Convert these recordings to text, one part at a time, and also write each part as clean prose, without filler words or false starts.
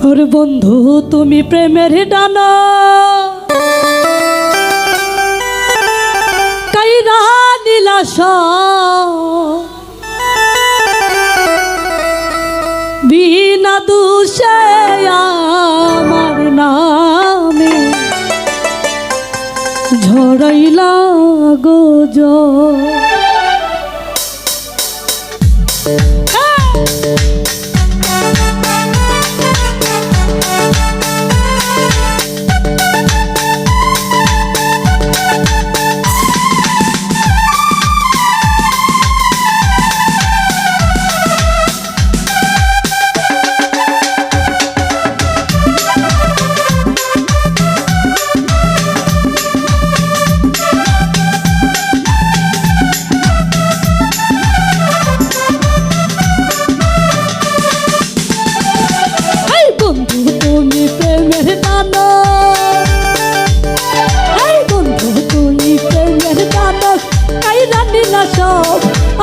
ওরে বন্ধু তুমি প্রেমের ডানা কাইরা নীলাশ বিনা দোষে আমার নামে ঝরাইলা গো জল।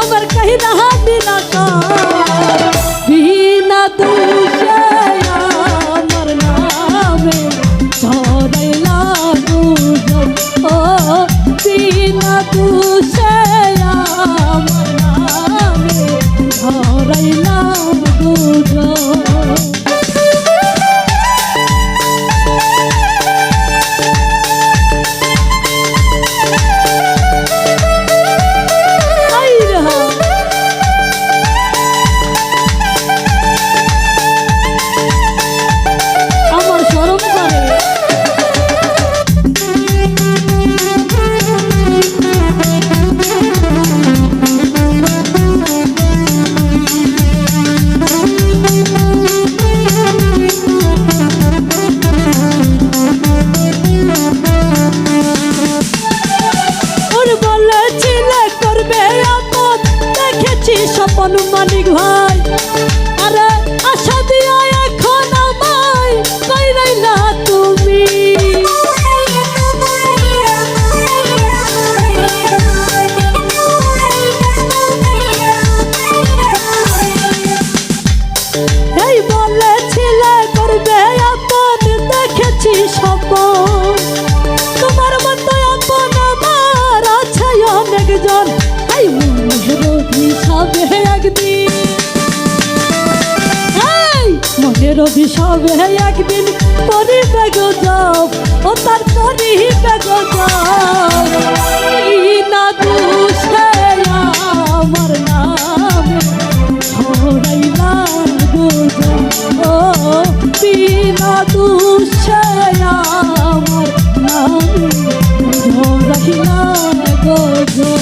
আমার কাহিনা দিলা বিনা দোষে আমার নামে ঝরাইলা গো জল। ও বিনা দোষে আমার নামে ঝরাইলা গো জল। স্বপন মানিক ভাই আরে আশা দিয়া এখন আমায় কইরাইলা তুমি। এই বলেছিলে করবে আপন দেখেছি স্বপন তোমার মতো আপন আমার আছে অনেকজন। এই মনের অভিশাপে একদিন পরিবে গো যাও ও তার পরিবে গো যাও বিনা দোষে আমার নামে ঝরাইলা গো জল। ও বিনা দোষে আমার নামে ঝরাইলা গো জল।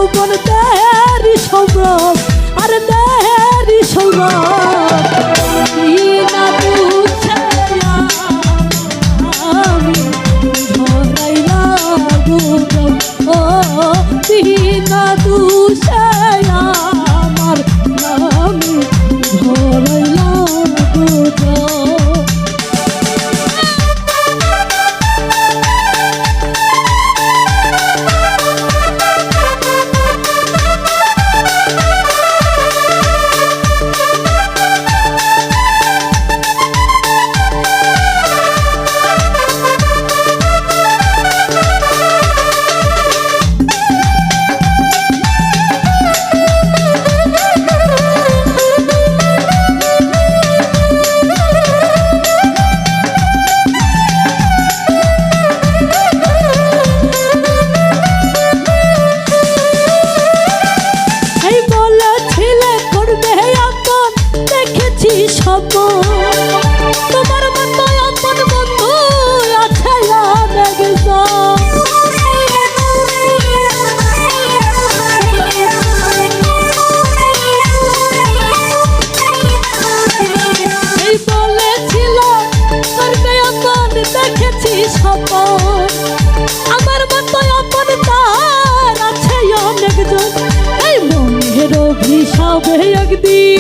যৌবন দেহেরি সম্ভ্রম আর দেহেরি সম্ভ্রম বিনা দুঃখে আমি ধরাইলা গুজব ও বিনা দুঃখে আমার নামে ধরাইলা গুজব। তোমার মতো আপন বন্ধু আছে এই বলেছিল করবে আপন দেখেছি স্বপন আমার মতো আপন তার আছে অনেকজন এই মনের অভিশাপে একদিন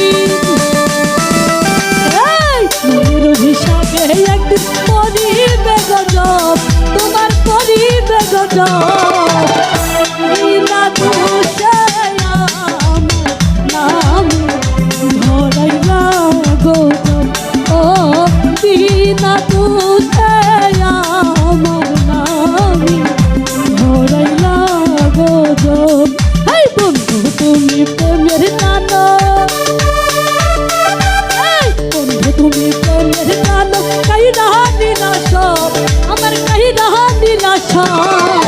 অভিশাপে একদিন পরিবে গজব তোমার পরিবে গজব বিনা দোষে আমার নাম ধরাইলা গজব ও বিনা দোষে আমার নাম ধরাইলা গজব। এই বন্ধু তুমি প্রেমের নানা তুমি প্রেমের গান কাই রাহা দিলা সব আমার কাই রাহা দিলা সব